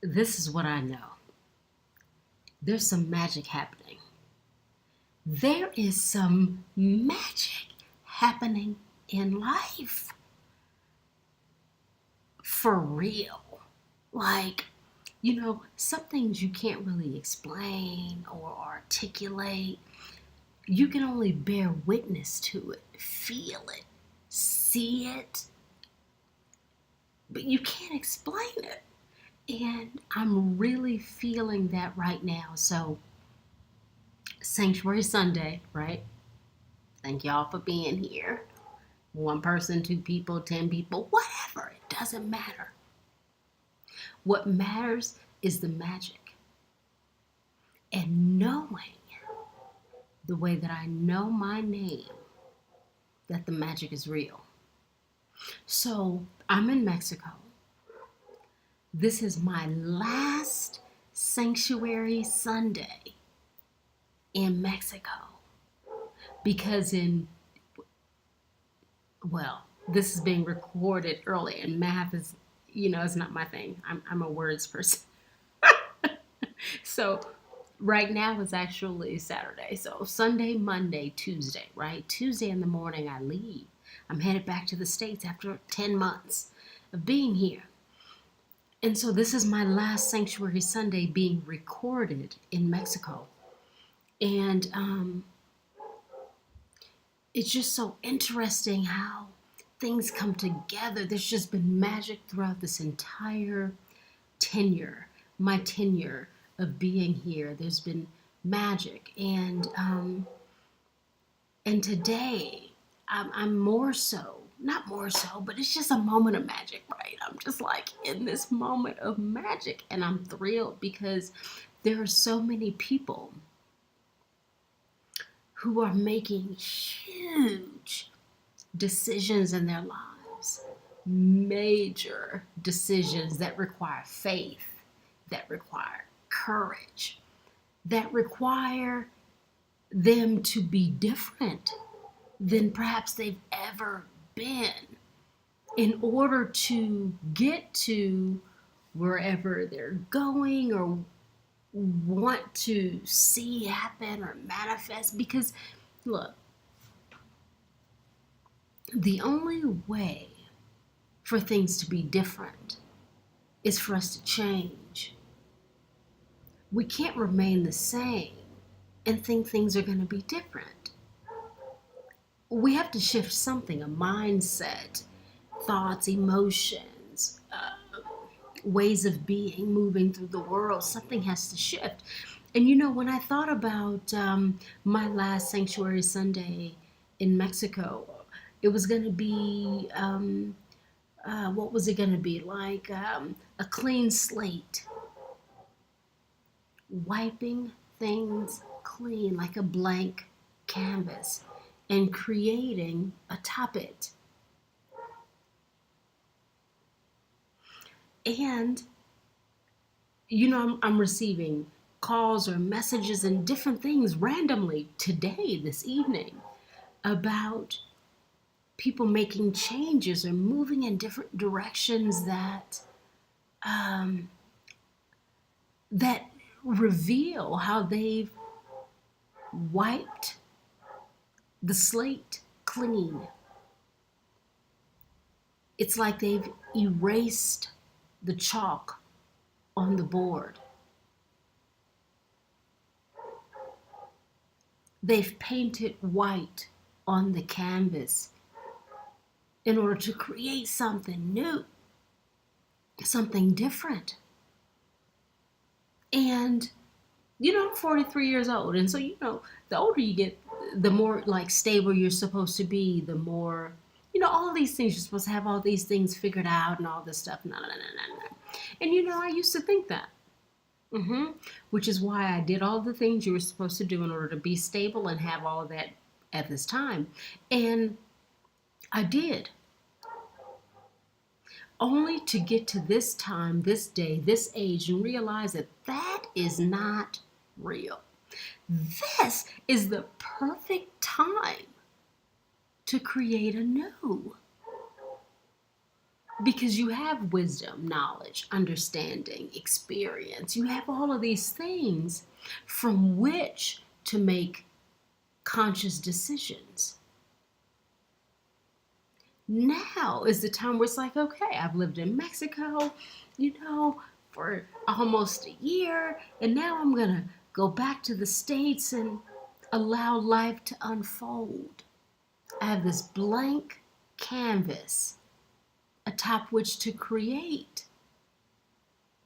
This is what I know. There's some magic happening. There is some magic happening in life. For real. Like, some things you can't really explain or articulate. You can only bear witness to it, feel it, see it, but you can't explain it. And I'm really feeling that right now. So, Sanctuary Sunday, right? Thank y'all for being here. One person, two people, 10 people, whatever. It doesn't matter. What matters is the magic. And knowing the way that I know my name, that the magic is real. So I'm in Mexico. This is my last Sanctuary Sunday in Mexico. Because this is being recorded early, and math is, it's not my thing. I'm a words person. So right now is actually Saturday. So Sunday, Monday, Tuesday, right? Tuesday in the morning I leave. I'm headed back to the States after 10 months of being here. And so this is my last Sanctuary Sunday being recorded in Mexico. And it's just so interesting how things come together. There's just been magic throughout this entire my tenure of being here. There's been magic, and today I'm not more so, but it's just a moment of magic, right? I'm just like in this moment of magic, and I'm thrilled because there are so many people who are making huge decisions in their lives, major decisions that require faith, that require courage, that require them to be different than perhaps they've ever been in order to get to wherever they're going or want to see happen or manifest. Because look, the only way for things to be different is for us to change. We can't remain the same and think things are going to be different. We have to shift something, a mindset, thoughts, emotions, ways of being, moving through the world. Something has to shift. And when I thought about my last Sanctuary Sunday in Mexico, it was going to be, what was it going to be? Like a clean slate. Wiping things clean like a blank canvas and creating atop it. And, I'm receiving calls or messages and different things randomly today, this evening, about people making changes or moving in different directions that reveal how they've wiped the slate clean. It's like they've erased the chalk on the board. They've painted white on the canvas in order to create something new, something different. And, I'm 43 years old. And so, the older you get, the more like stable you're supposed to be, the more, all of these things, you're supposed to have all these things figured out and all this stuff. No. And, I used to think that. Which is why I did all the things you were supposed to do in order to be stable and have all of that at this time. And I did. Only to get to this time, this day, this age, and realize that that is not real. This is the perfect time to create anew. Because you have wisdom, knowledge, understanding, experience. You have all of these things from which to make conscious decisions. Now is the time where it's like, okay, I've lived in Mexico, for almost a year, and now I'm going to go back to the States and allow life to unfold. I have this blank canvas atop which to create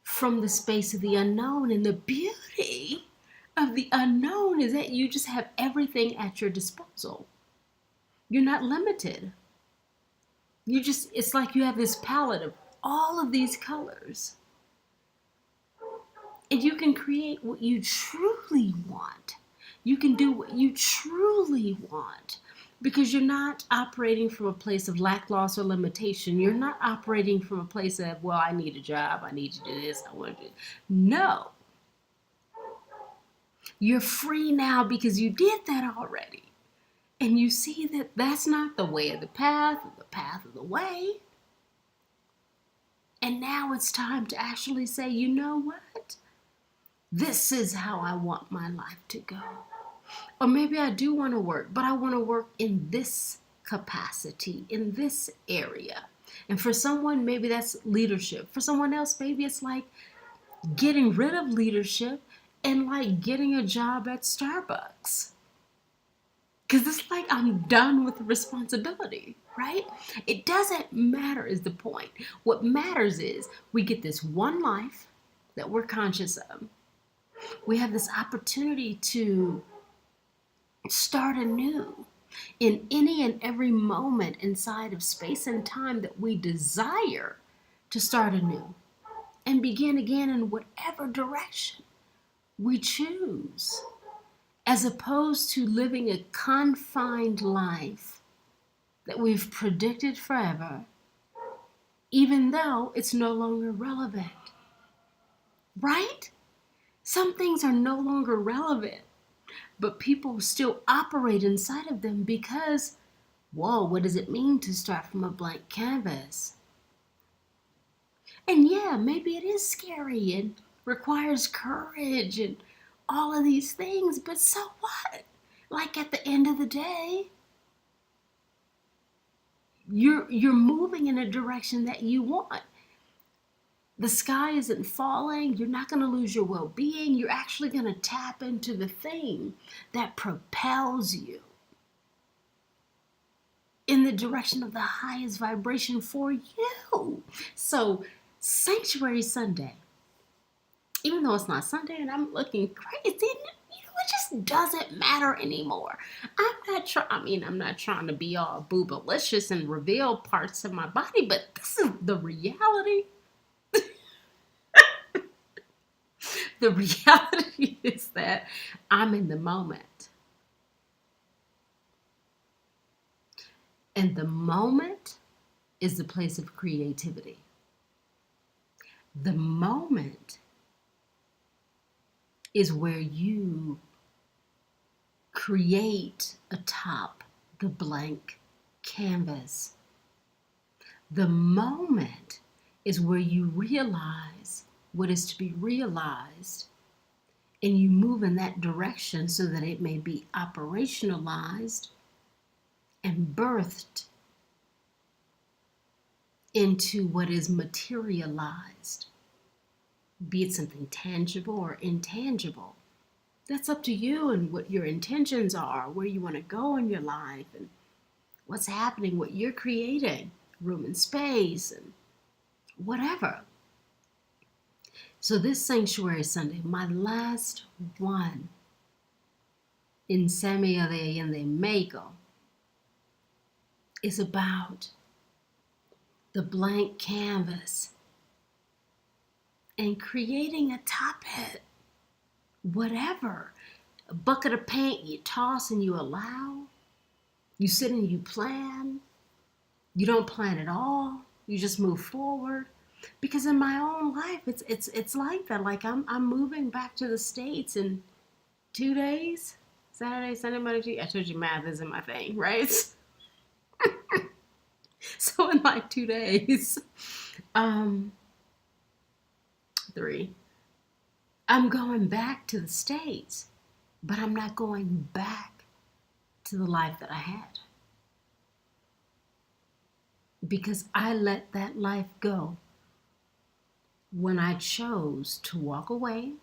from the space of the unknown. And the beauty of the unknown is that you just have everything at your disposal. You're not limited. It's like you have this palette of all of these colors. And you can create what you truly want. You can do what you truly want because you're not operating from a place of lack, loss, or limitation. You're not operating from a place of, well, I need a job, I need to do this, I want to do. No. You're free now because you did that already. And you see that that's not the way of the path of the way. And now it's time to actually say, you know what? This is how I want my life to go. Or maybe I do want to work, but I want to work in this capacity, in this area. And for someone, maybe that's leadership. For someone else, maybe it's like getting rid of leadership and like getting a job at Starbucks. Because it's like I'm done with the responsibility, right? It doesn't matter is the point. What matters is we get this one life that we're conscious of. We have this opportunity to start anew in any and every moment inside of space and time that we desire to start anew and begin again in whatever direction we choose, as opposed to living a confined life that we've predicted forever, even though it's no longer relevant. Right? Some things are no longer relevant, but people still operate inside of them because, whoa, what does it mean to start from a blank canvas? And yeah, maybe it is scary and requires courage and all of these things, but so what? Like at the end of the day, you're moving in a direction that you want. The sky isn't falling. You're not going to lose your well-being. You're actually going to tap into the thing that propels you in the direction of the highest vibration for you. So, Sanctuary Sunday, even though it's not Sunday and I'm looking crazy, it just doesn't matter anymore. I'm not trying to be all boobalicious and reveal parts of my body, but this is the reality. The reality is that I'm in the moment. And the moment is the place of creativity. The moment is where you create atop the blank canvas. The moment is where you realize what is to be realized, and you move in that direction so that it may be operationalized and birthed into what is materialized, be it something tangible or intangible. That's up to you and what your intentions are, where you want to go in your life, and what's happening, what you're creating, room and space, and whatever. So this Sanctuary Sunday, my last one in Semilla de Allende, Mexico, is about the blank canvas and creating atop it whatever. A bucket of paint, you toss and you allow. You sit and you plan. You don't plan at all. You just move forward. Because in my own life, it's like that. Like I'm moving back to the States in 2 days. Saturday, Sunday, Monday, Tuesday. I told you math isn't my thing, right? So in like 2 days, um, 3, I'm going back to the States, but I'm not going back to the life that I had, because I let that life go when I chose to walk away,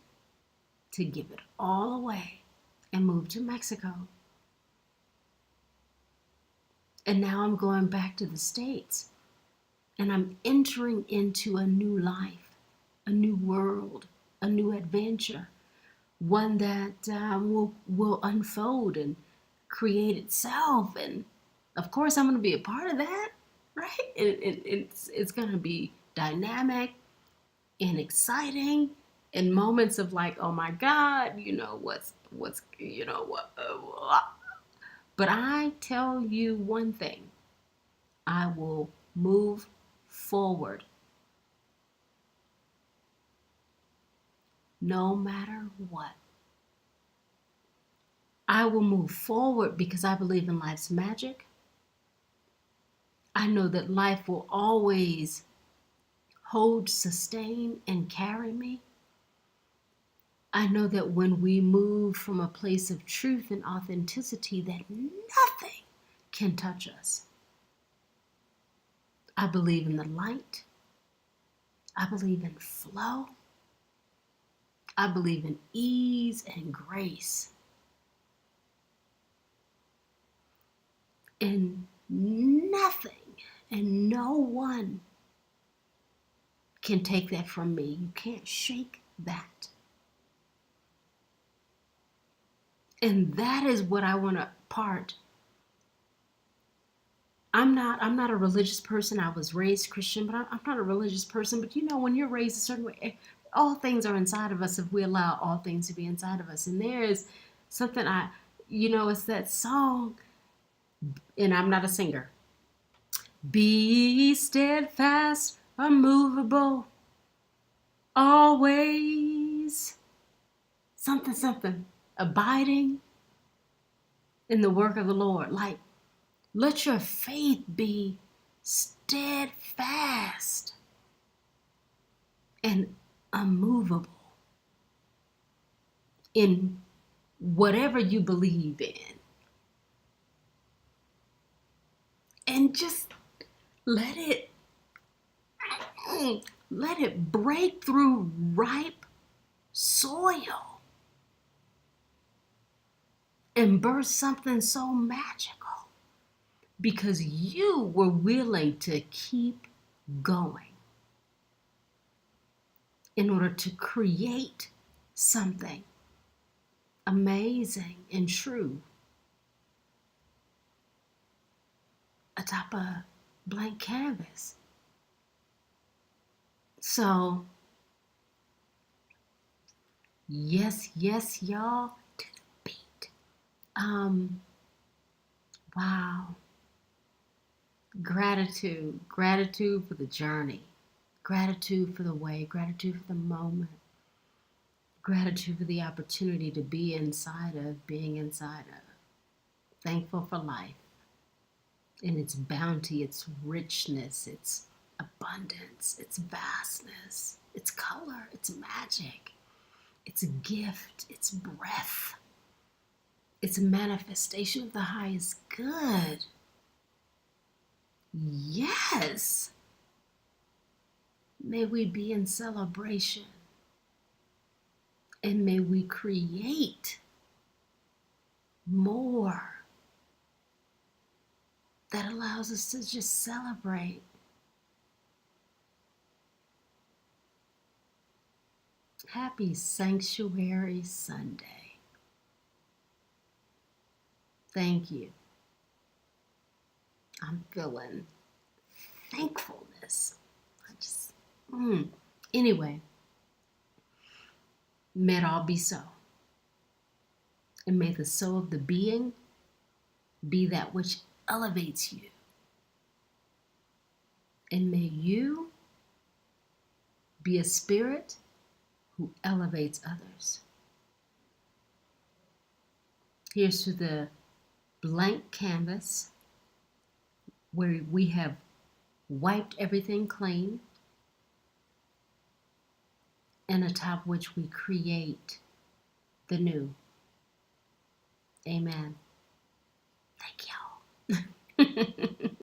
to give it all away, and move to Mexico. And now I'm going back to the States, and I'm entering into a new life, a new world, a new adventure, one that will unfold and create itself. And of course, I'm going to be a part of that, right? It's going to be dynamic and exciting, and moments of like, oh my God, what's what. But I tell you one thing, I will move forward no matter what. I will move forward because I believe in life's magic. I know that life will always hold, sustain, and carry me. I know that when we move from a place of truth and authenticity, that nothing can touch us. I believe in the light. I believe in flow. I believe in ease and grace. And nothing and no one can take that from me. You can't shake that. And that is what I want to part. I'm not a religious person. I was raised Christian, but I'm not a religious person. But when you're raised a certain way, all things are inside of us if we allow all things to be inside of us. And there is something it's that song, and I'm not a singer. Be steadfast, unmovable, always something, abiding in the work of the Lord. Like, let your faith be steadfast and unmovable in whatever you believe in. And just let it break through ripe soil and birth something so magical, because you were willing to keep going in order to create something amazing and true atop a blank canvas. So, yes, y'all, to the beat. Wow. Gratitude for the journey, gratitude for the way, gratitude for the moment, gratitude for the opportunity to be being inside of. Thankful for life and its bounty, its richness, its abundance, its vastness, its color, its magic, its gift, its breath, its manifestation of the highest good. Yes. May we be in celebration, and may we create more that allows us to just celebrate. Happy Sanctuary Sunday. Thank you. I'm feeling thankfulness. Anyway, may it all be so. And may the soul of the being be that which elevates you. And may you be a spirit who elevates others. Here's to the blank canvas where we have wiped everything clean, and atop which we create the new. Amen. Thank y'all.